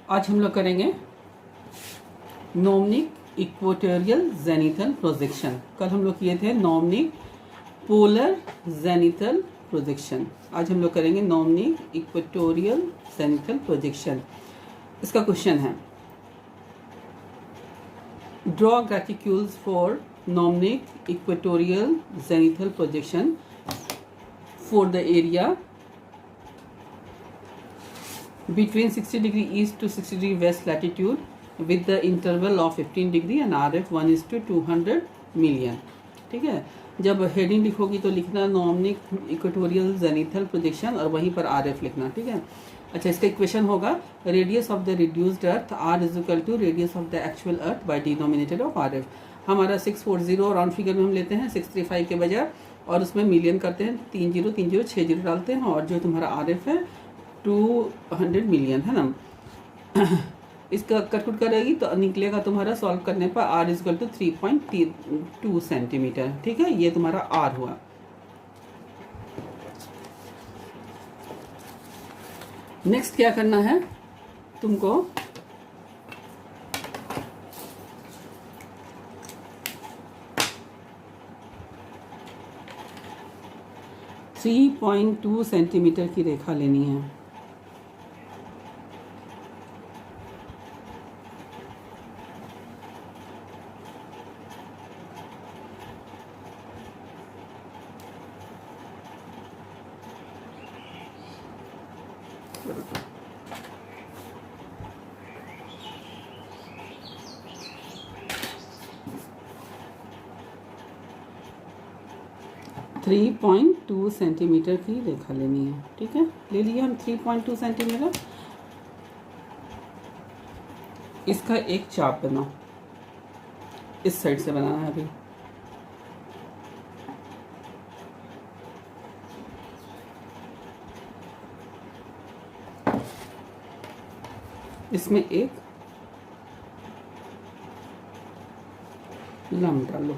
आज हम लोग करेंगे नॉमनिक इक्वेटोरियल जेनिथल प्रोजेक्शन। कल हम लोग किए थे नॉमनिक पोलर जेनिथल प्रोजेक्शन। आज हम लोग करेंगे नॉमनिक इक्वेटोरियल जेनिथल प्रोजेक्शन। इसका क्वेश्चन है, draw graticules for gnomonic equatorial zenithal projection for the area between 60 degree east to 60 degree west latitude with the interval of 15 degree and RF 1:200 million। ठीक है, जब heading लिखोगी तो लिखना नॉमनिक equatorial zenithal projection और वहीं पर RF लिखना। ठीक है, अच्छा, इसका इक्वेशन होगा radius of the reduced earth R is equal to radius of the actual earth by denominator of RF। हमारा 640 राउंड फिगर में हम लेते हैं 635 के बजाय, और उसमें मिलियन करते हैं, 303060 डालते हैं, और जो तुम्हारा RF है 200 मिलियन है ना। इसका कटकुट करेगी तो निकलेगा तुम्हारा सॉल्व करने पर R is equal to 3.2 centimetre. ठीक है, ये तुम्हारा R हुआ। नेक्स्ट क्या करना है तुमको, थ्री 3.2 सेंटीमीटर की रेखा लेनी है। थ्री 3.2 सेंटीमीटर की रेखा लेनी है। ठीक है, ले लिए हम 3.2 सेंटीमीटर। इसका एक चाप बनाओ, इस साइड से बनाना है अभी। इसमें एक लंब डालो।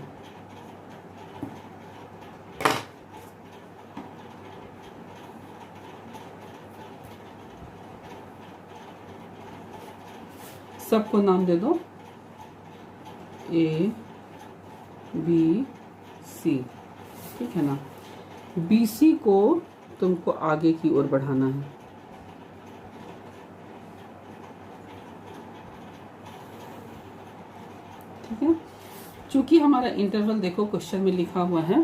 सबको नाम दे दो A B C। ठीक है ना, BC को तुमको आगे की ओर बढ़ाना है। ठीक है, चूंकि हमारा इंटरवल देखो क्वेश्चन में लिखा हुआ है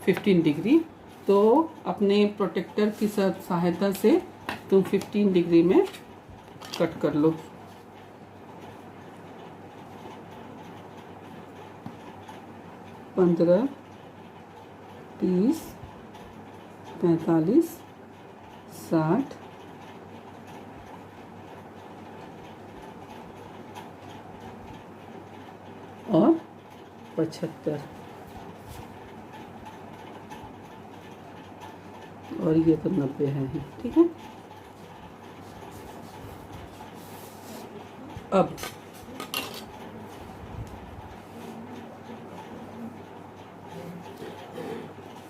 15 डिग्री, तो अपने प्रोटेक्टर की सहायता से तुम 15 डिग्री में कट कर लो। पंद्रह, 30, 45, 60, और 75, और ये तो 90 है। ठीक है, अब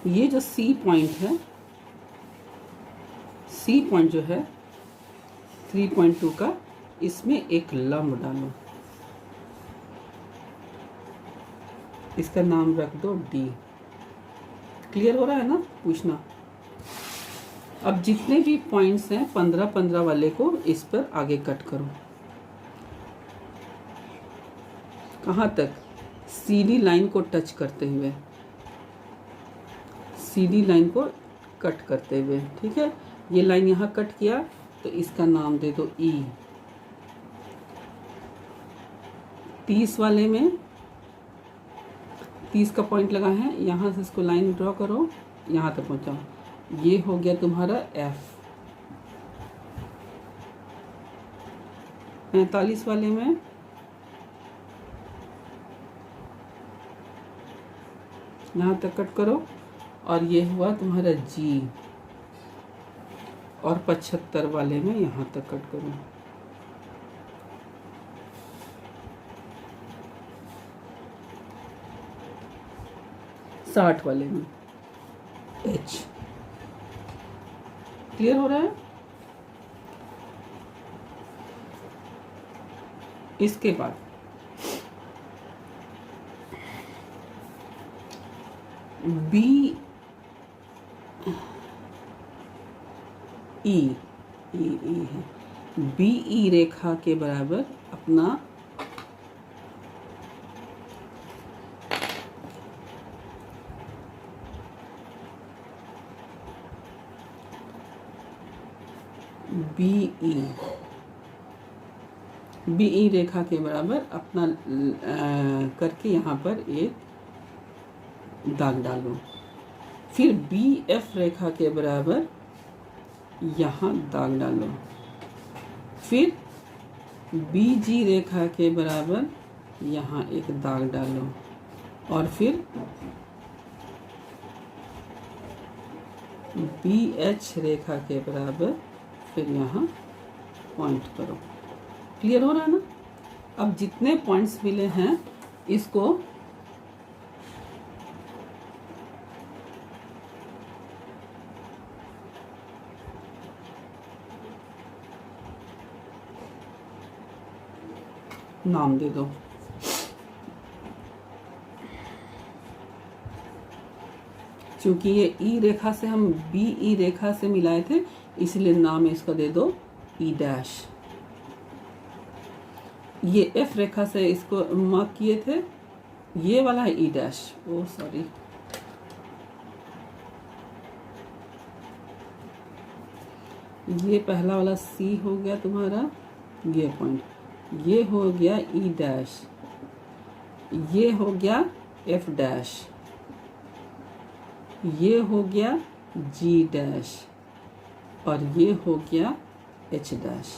ये जो C पॉइंट है, C पॉइंट जो है 3.2 का, इसमें एक लंब डालो। इसका नाम रख दो D। क्लियर हो रहा है ना, पूछना। अब जितने भी पॉइंट्स हैं 15-15 वाले को इस पर आगे कट करो। कहाँ तक? CD लाइन को टच करते हुए, CD लाइन को कट करते हुए। ठीक है, ये लाइन यहाँ कट किया तो इसका नाम दे दो E। 30 वाले में 30 का पॉइंट लगा है, यहाँ से इसको लाइन ड्रॉ करो, यहाँ तक पहुँचाओ। ये हो गया तुम्हारा F। 45 वाले में यहाँ तक कट करो, और ये हुआ तुम्हारा G। और 75 वाले में यहाँ तक कट करो। 60 वाले में H। क्लियर हो रहा है? इसके बाद बी ई है, बी ई रेखा के बराबर अपना बी ई रेखा के बराबर अपना करके यहाँ पर एक दाग डालो। फिर बी एफ रेखा के बराबर यहाँ दाग डालो। फिर बी जी रेखा के बराबर यहाँ एक दाग डालो और फिर बी एच रेखा के बराबर फिर यहाँ पॉइंट करो। क्लियर हो रहा है ना? अब जितने पॉइंट्स मिले हैं इसको नाम दे दो। क्योंकि ये ई रेखा से हम बी ई रेखा से मिलाए थे, इसलिए नाम इसको दे दो ई डैश। ये एफ रेखा से इसको मार्क किए थे, ये वाला है ई डैश। ओ सॉरी, ये पहला वाला सी हो गया तुम्हारा, ये पॉइंट, ये हो गया ई डैश, ये हो गया एफ डैश, ये हो गया जी डैश और ये हो गया एच डैश।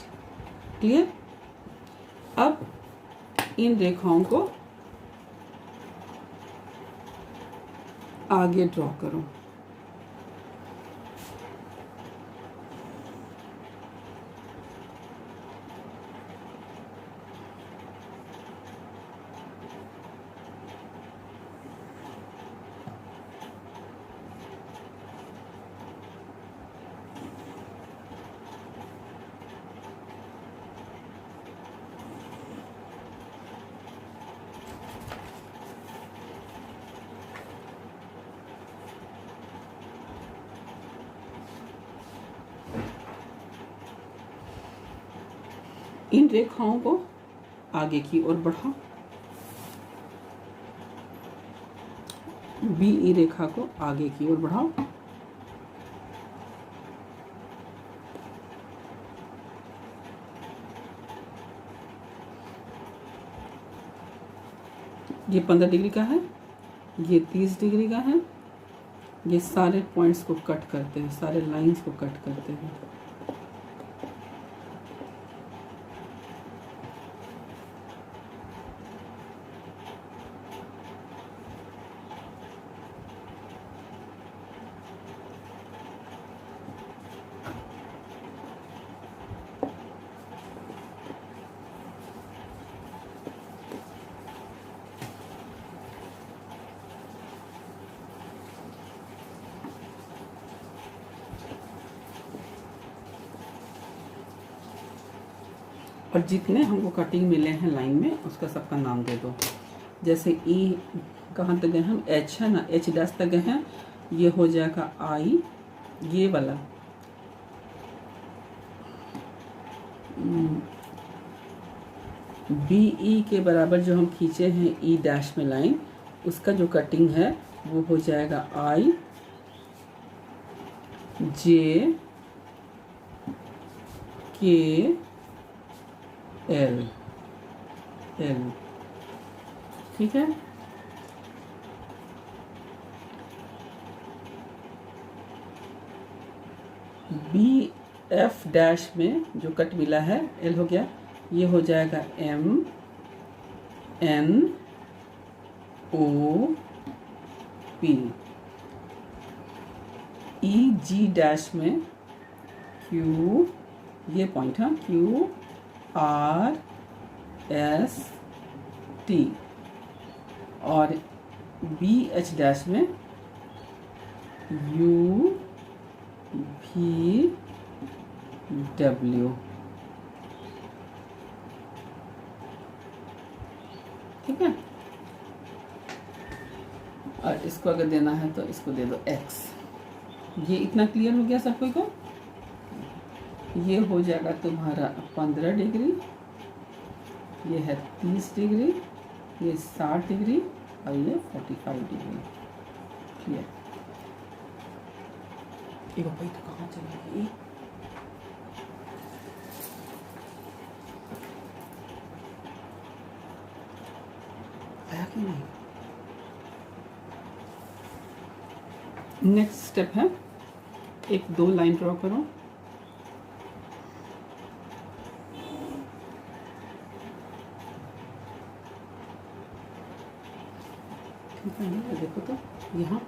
क्लियर? अब इन रेखाओं को आगे ड्रॉ करो। इन रेखाओं को आगे की ओर बढ़ाओ। बी ई रेखा को आगे की ओर बढ़ाओ। ये 15 डिग्री का है, ये 30 डिग्री का है। ये सारे पॉइंट्स को कट करते हैं, सारे लाइंस को कट करते हैं। और जितने हमको कटिंग मिले हैं लाइन में उसका सबका नाम दे दो। जैसे ई कहाँ तक गए हम, एच है ना, एच डैश तक गए हैं, ये हो जाएगा आई, ये वाला बी ई के बराबर जो हम खींचे हैं ई डैश में लाइन, उसका जो कटिंग है वो हो जाएगा आई जे के एल एल। ठीक है? बी एफ डैश में जो कट मिला है एल हो गया, ये हो जाएगा एम एन ओ पी। ई जी डैश में क्यू, ये पॉइंट है, क्यू आर एस टी। और बी एच डैश में यू भी डब्ल्यू। ठीक है। और इसको अगर देना है तो इसको दे दो x। ये इतना क्लियर हो गया सब कोई को? ये हो जाएगा तुम्हारा 15 डिग्री, ये है 30 डिग्री, ये 60 डिग्री और ये 45 डिग्री। क्लियर? ये भाई तो कहाँ चली गई? आया कि नहीं? नेक्स्ट स्टेप है, एक 2 लाइन ड्रॉ करो। ठीक है, देखो तो यहाँ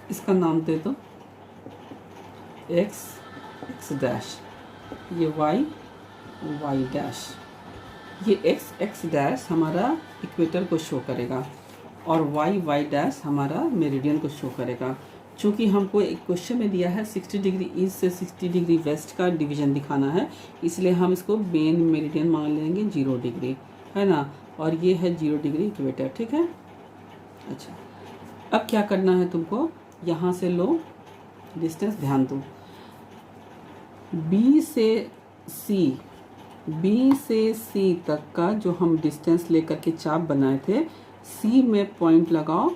इसका नाम दे दो x डैश, ये y डैश। ये x डैश हमारा इक्वेटर को शो करेगा और y डैश हमारा मेरिडियन को शो करेगा। चूँकि हमको एक क्वेश्चन में दिया है 60 डिग्री ईस्ट से 60 डिग्री वेस्ट का डिवीजन दिखाना है, इसलिए हम इसको मेन मेरिडियन मान लेंगे 0 डिग्री, है ना। और ये है 0 डिग्री इक्वेटर, ठीक है। अच्छा, अब क्या करना है तुमको, यहाँ से लो डिस्टेंस, ध्यान दो, B से C तक का जो हम डिस्टेंस लेकर के चाप बनाए थे, C में पॉइंट लगाओ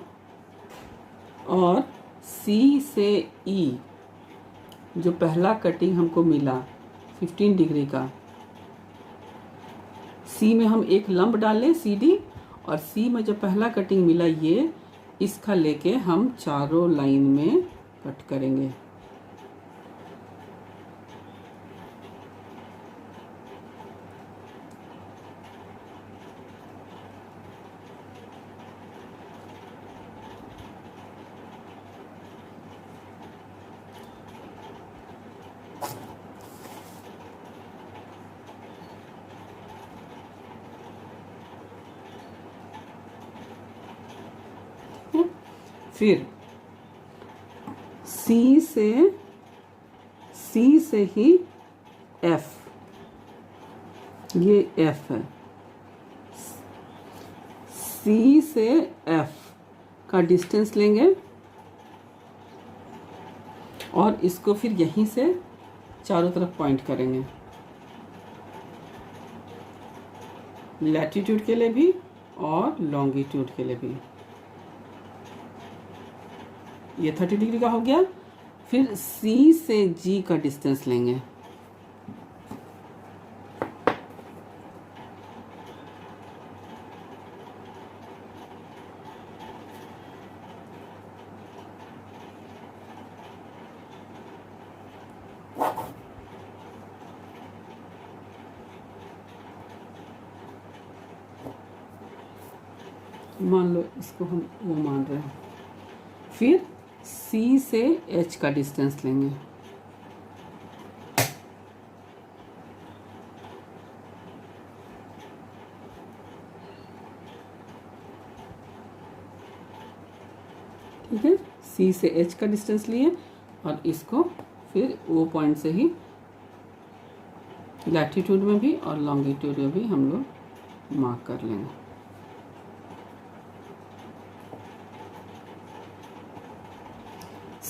और C से E जो पहला कटिंग हमको मिला 15 डिग्री का, C में हम एक लंब डालें CD, और C में जो पहला कटिंग मिला ये, इसका लेके हम चारों लाइन में कट करेंगे। फिर C से ही F, ये F है, C से F का डिस्टेंस लेंगे और इसको फिर यहीं से चारों तरफ पॉइंट करेंगे, लैटिट्यूड के लिए भी और लॉन्गिट्यूड के लिए भी। ये 30 डिग्री का हो गया। फिर C से G का डिस्टेंस लेंगे, मान लो इसको हम वो मान रहे हैं। फिर C से H का डिस्टेंस लेंगे, ठीक है। C से H का डिस्टेंस लिए और इसको फिर वो पॉइंट से ही लैटिट्यूड में भी और लॉन्गिट्यूड में भी हम लोग मार्क कर लेंगे।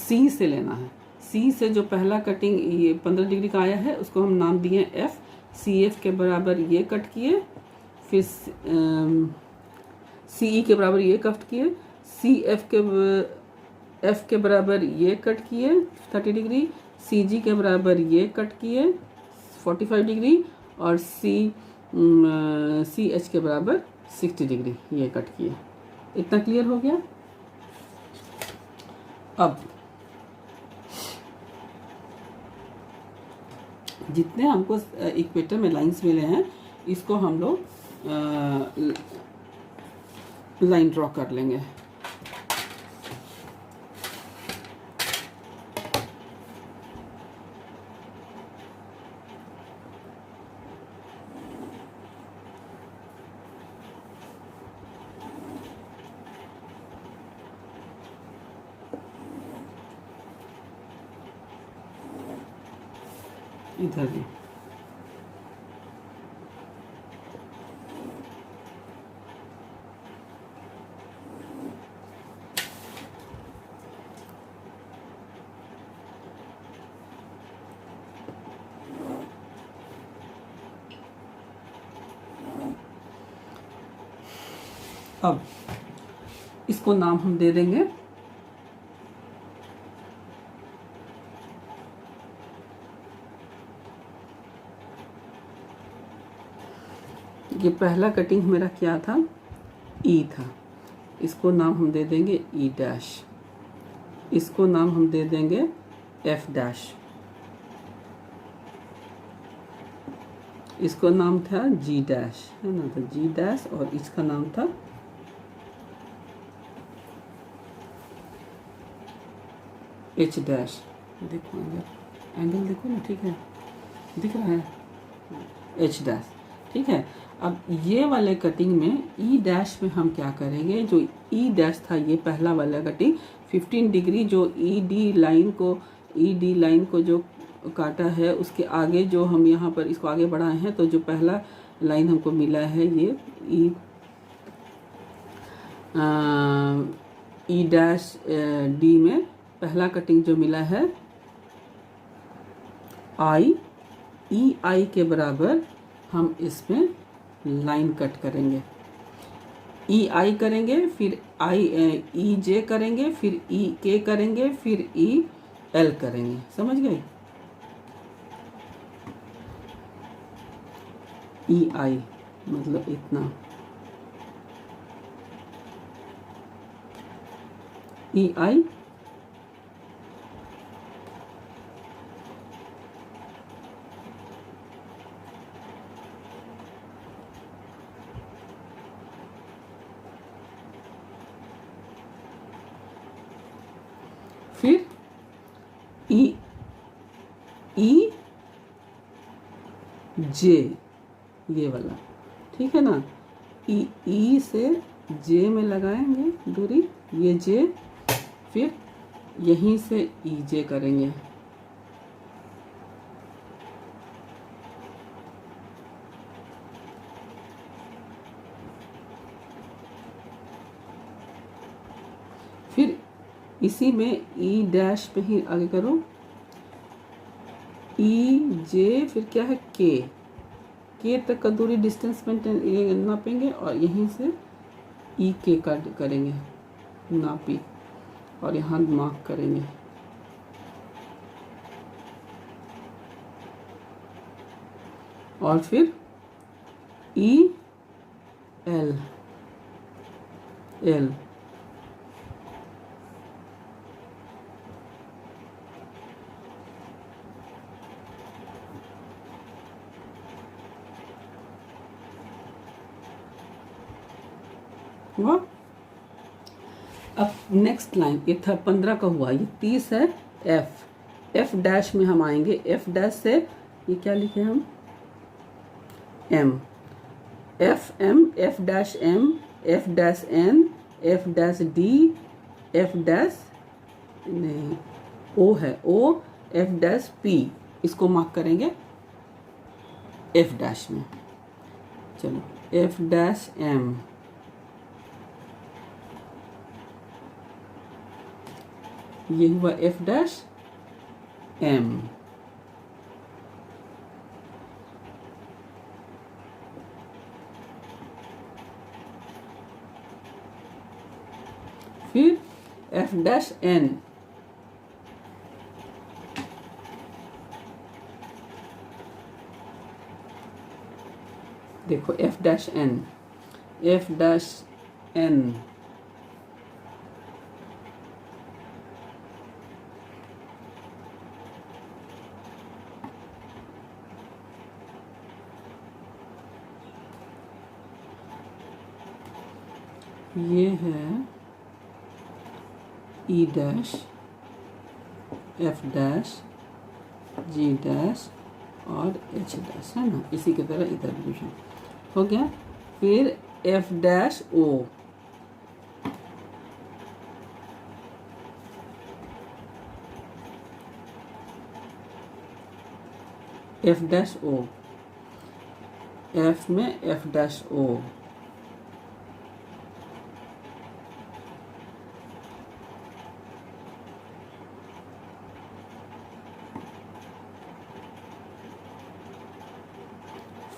C से लेना है, C से जो पहला कटिंग ये 15 डिग्री का आया है उसको हम नाम दिए F। CF के बराबर ये कट किए, फिर CE के बराबर ये कट किए, F के बराबर ये कट किए 30 डिग्री, CG के बराबर ये कट किए 45 डिग्री और CH के बराबर 60 डिग्री ये कट किए। इतना क्लियर हो गया। अब जितने हमको इक्वेटर में लाइंस मिले हैं इसको हम लोग लाइन ड्रॉ कर लेंगे। इधर भी। अब इसको नाम हम दे देंगे ये पहला कटिंग मेरा क्या था, ई था, इसको नाम हम दे देंगे ई डैश, इसको नाम हम दे देंगे एफ डैश, इसको नाम था जी डैश, है ना, तो जी डैश, और इसका नाम था एच डैश। देखो एंगल देखो ना, ठीक है, दिख रहा है, एच डैश, ठीक है। अब ये वाले कटिंग में ई डैश में हम क्या करेंगे, जो ई डैश था ये पहला वाला कटिंग 15 डिग्री जो ई डी लाइन को जो काटा है, उसके आगे जो हम यहाँ पर इसको आगे बढ़ाए हैं, तो जो पहला लाइन हमको मिला है ये ई डैश डी में पहला कटिंग जो मिला है आई, ई आई के बराबर हम इसमें लाइन कट करेंगे, ई आई करेंगे, फिर आई ई जे करेंगे, फिर ई के करेंगे, फिर ई एल करेंगे, समझ गए, ई आई मतलब इतना, ई आई फिर ई जे, ये वाला, ठीक है ना, ई से जे में लगाएंगे दूरी, ये जे, फिर यहीं से ई जे करेंगे, फिर इसी में ई डैश पे ही आगे करो, ई जे, फिर क्या है के तक का दूरी डिस्टेंस मेंटेन नापेंगे, और यहीं से ई के करेंगे नापी, और यहाँ मार्क करेंगे, और फिर ई एल हुआ। अब नेक्स्ट लाइन, ये था 15 का हुआ, ये 30 है, एफ डैश में हम आएंगे, एफ डैश से ये क्या लिखे हम, M, F dash M, F dash N, F dash D, F dash नहीं ओ है, ओ, एफ डैश पी, इसको मार्क करेंगे एफ डैश में, चलो एफ डैश एम, ये हुआ एफ डैश एम, फिर एफ डैश एन, देखो F dash N, F dash N, ये है E dash, F dash, G dash और एच डैश, है ना, इसी की तरह इधर भी हो गया। फिर F dash O, F dash O, F में एफ डैश ओ,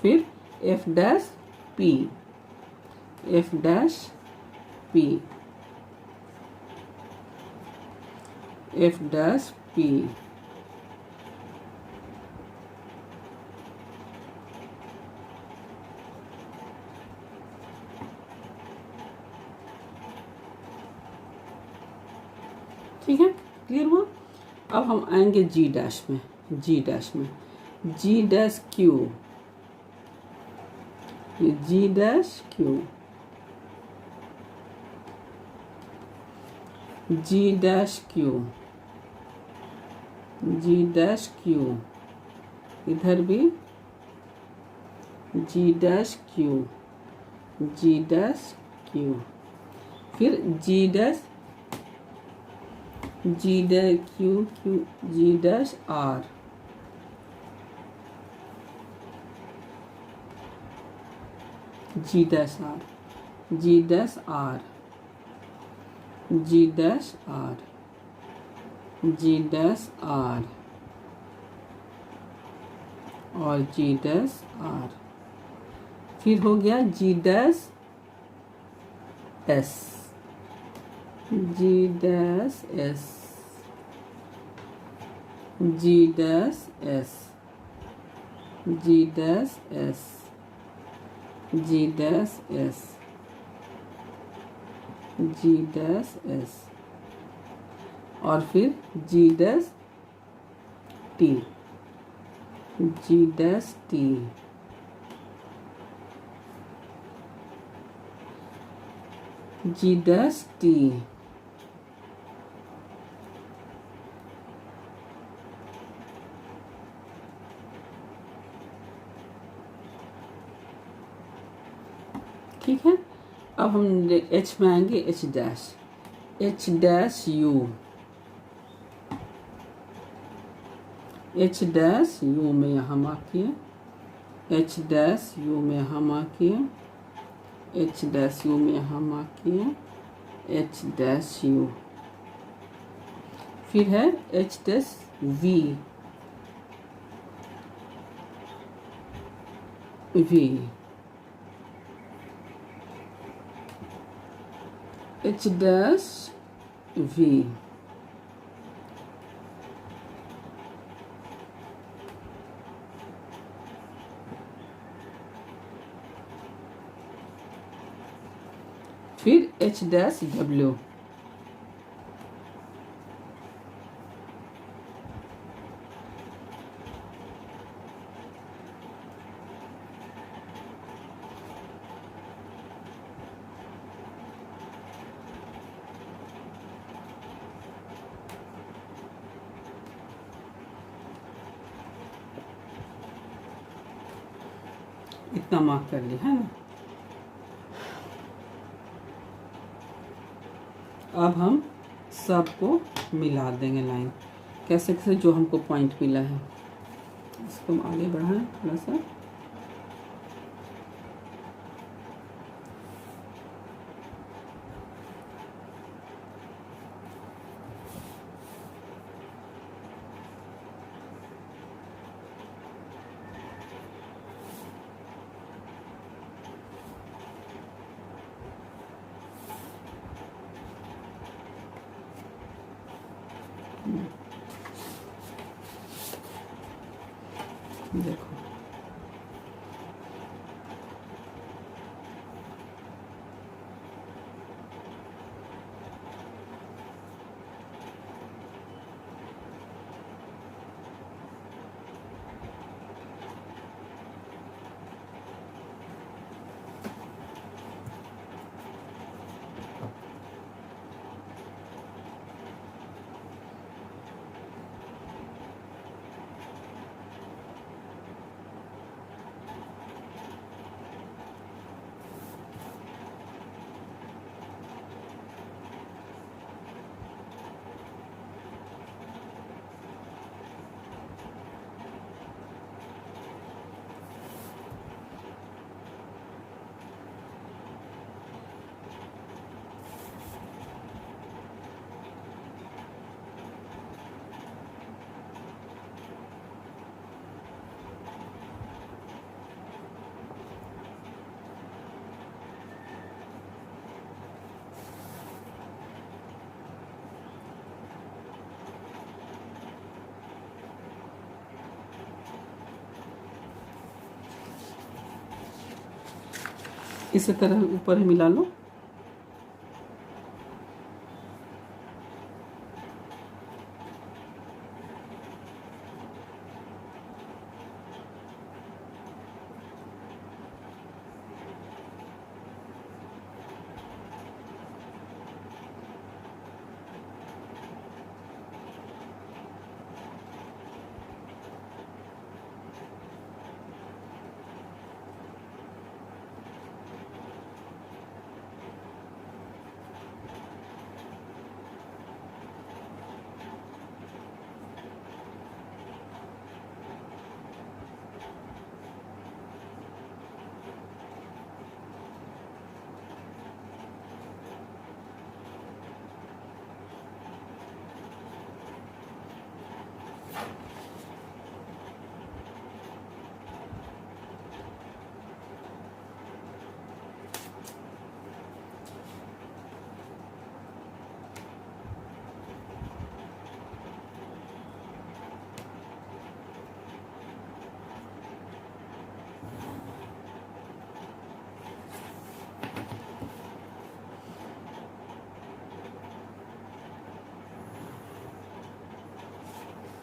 फिर F dash P, F dash P, F dash P, ठीक है, क्लियर हुआ। अब हम आएंगे जी dash M, G dash M, G dash Q, G dash Q, G dash Q, G dash Q, इधर भी G dash Q, G dash Q, फिर G dash, G dash Q Q, G dash R, G dash R, G dash R, G dash R, G dash R और G dash R, फिर हो गया G dash S, G dash S, G dash S, G dash S, G dash S, G dash S और फिर G dash T, जी dash T, जी dash T, ठीक है। अब हम एच में आएंगे, H dash, H dash you, H dash you में यहाँ मार्क किए, एच डैश यू में यहाँ मार्क किए, एच डैश यू में यहाँ मार्क किए, एच डैश यू, फिर है H dash V, V, H dash V, फिर एच डैश डब्ल्यू, इतना मार्क कर लिया है ना। अब हम सबको मिला देंगे लाइन, कैसे कैसे जो हमको पॉइंट मिला है, इसको हम आगे बढ़ाएं थोड़ा सा, देखो इसी तरह ऊपर मिला लो।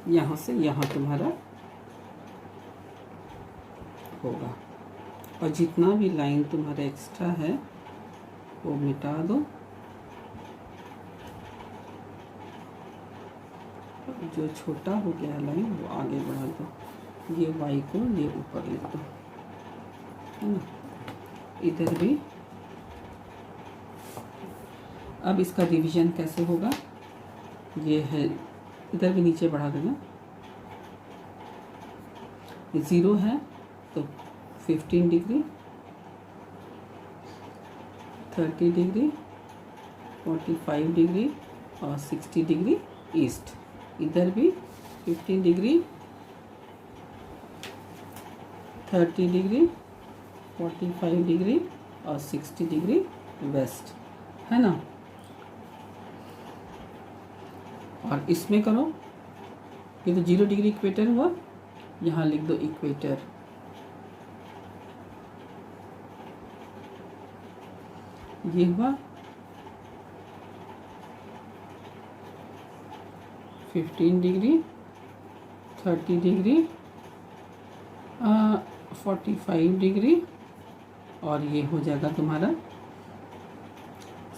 यहाँ से यहाँ तुम्हारा होगा, और जितना भी लाइन तुम्हारा एक्स्ट्रा है वो मिटा दो। जो छोटा हो गया लाइन वो आगे बढ़ा दो। ये वाई को ये ऊपर लिख दो, है ना। इधर भी अब इसका डिवीजन कैसे होगा, ये है, इधर भी नीचे बढ़ा देना। 0 है तो 15 डिग्री, 30 डिग्री, 45 डिग्री और 60 डिग्री ईस्ट। इधर भी 15 डिग्री, 30 डिग्री, 45 डिग्री और 60 डिग्री वेस्ट, है ना। और इसमें करो, ये तो 0 डिग्री इक्वेटर हुआ, यहाँ लिख दो इक्वेटर। ये हुआ 15 डिग्री, 30 डिग्री, 45 डिग्री और ये हो जाएगा तुम्हारा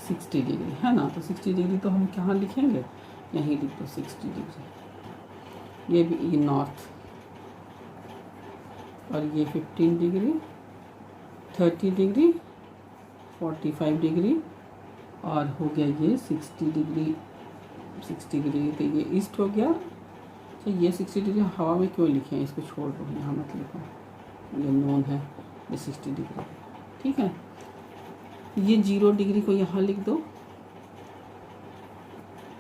60 डिग्री, है ना। तो 60 डिग्री तो हम कहाँ लिखेंगे, यहीं लिख दो 60 डिग्री। ये भी नॉर्थ, और ये 15 डिग्री, 30 डिग्री, 45 डिग्री और हो गया ये 60 डिग्री। 60 डिग्री तो ये ईस्ट हो गया। तो ये 60 डिग्री हवा में क्यों लिखे हैं, इसको छोड़ दो, यहाँ मत लिखो, ये नोन है, ये 60 डिग्री, ठीक है। ये 0 डिग्री को यहाँ लिख दो,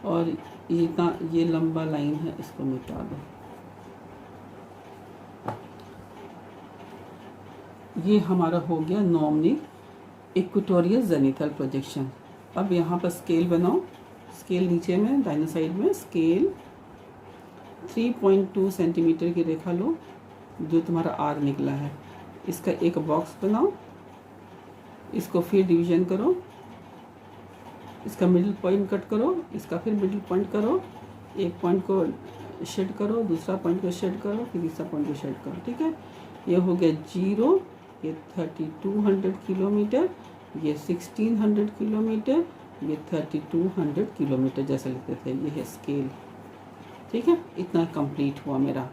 और इतना ये लंबा लाइन है इसको मिटा दो। ये हमारा हो गया नॉर्मनिक इक्वेटोरियल जेनिथल प्रोजेक्शन। अब यहाँ पर स्केल बनाओ, स्केल नीचे में दाहिने साइड में स्केल 3.2 सेंटीमीटर की रेखा लो, जो तुम्हारा आर निकला है। इसका एक बॉक्स बनाओ, इसको फिर डिवीजन करो, इसका मिडिल पॉइंट कट करो, इसका फिर मिडिल पॉइंट करो, एक पॉइंट को शेड करो, दूसरा पॉइंट को शेड करो, फिर तीसरा पॉइंट को शेड करो, ठीक है। ये हो गया 0, ये 3200 किलोमीटर, ये 1600 किलोमीटर, ये 3200 किलोमीटर जैसे लिखते थे, ये है स्केल, ठीक है। इतना कंप्लीट हुआ मेरा,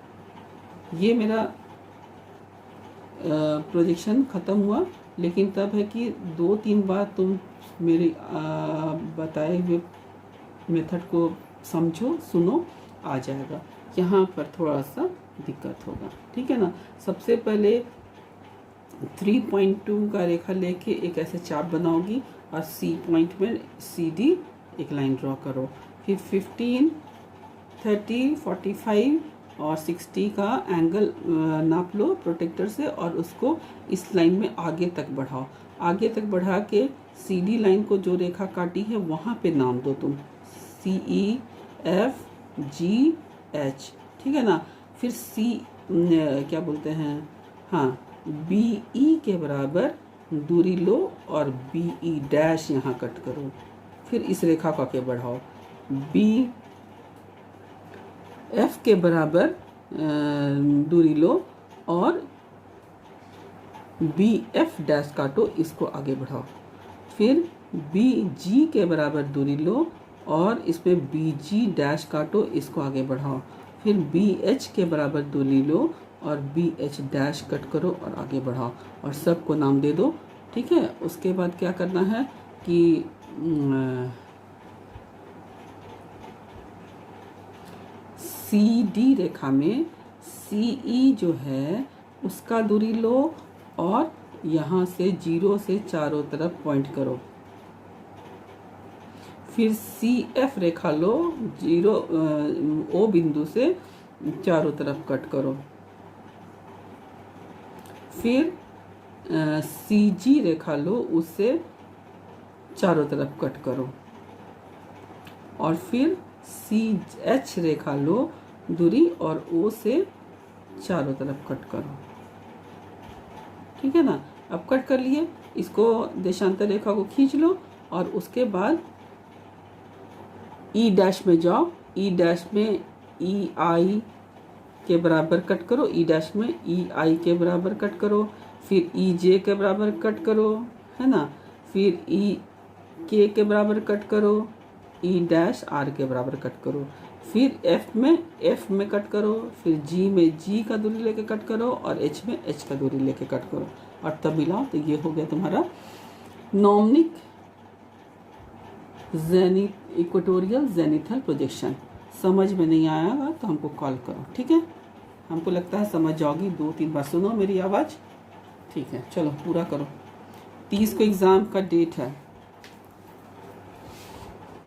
ये मेरा प्रोजेक्शन ख़त्म हुआ। लेकिन तब है कि 2-3 बार तुम मेरे बताए हुए मेथड को समझो, सुनो, आ जाएगा। यहाँ पर थोड़ा सा दिक्कत होगा, ठीक है ना। सबसे पहले 3.2 का रेखा लेके एक ऐसे चाप बनाओगी और सी पॉइंट में CD एक लाइन ड्रॉ करो। फिर 15, 30, 45 और 60 का एंगल नाप लो प्रोटेक्टर से, और उसको इस लाइन में आगे तक बढ़ाओ। आगे तक बढ़ा के CD लाइन को जो रेखा काटी है वहाँ पे नाम दो तुम, CE, F, G, H, ठीक है ना। फिर क्या बोलते हैं, हाँ, BE के बराबर दूरी लो और बी ई डैश यहाँ कट करो। फिर इस रेखा को आगे बढ़ाओ, बी एफ के बराबर दूरी लो और बी एफ डैश काटो, इसको आगे बढ़ाओ। फिर बी जी के बराबर दूरी लो और इसमें बी जी डैश काटो, इसको आगे बढ़ाओ। फिर बी एच के बराबर दूरी लो और बी एच डैश कट करो और आगे बढ़ाओ और सबको नाम दे दो। ठीक है, उसके बाद क्या करना है कि सी डी रेखा में सी ई जो है उसका दूरी लो और यहाँ से 0 से चारों तरफ पॉइंट करो। फिर सी एफ रेखा लो, 0 ओ बिंदु से चारों तरफ कट करो। फिर सी जी रेखा लो, उससे चारों तरफ कट करो और फिर सी एच रेखा लो दूरी और ओ से चारों तरफ कट करो। ठीक है ना, अब कट कर लिए, इसको देशांतर रेखा को खींच लो और उसके बाद ई डैश में जाओ, ई डैश में ई आई के बराबर कट करो, ई डैश में ई आई के बराबर कट करो। फिर ई जे के बराबर कट करो, है ना। फिर ई के बराबर कट करो, ई डैश आर के बराबर कट करो। फिर एफ में कट करो। फिर जी में जी का दूरी लेके कट करो और एच में एच का दूरी लेके कट करो और तब मिलाओ, तो ये हो गया तुम्हारा नॉमनिक इक्वेटोरियल जेनिथल प्रोजेक्शन। समझ में नहीं आएगा तो हमको कॉल करो, ठीक है। हमको लगता है समझ जाओगी, 2-3 बार सुनो मेरी आवाज़, ठीक है। चलो पूरा करो, 30 को एग्ज़ाम का डेट है।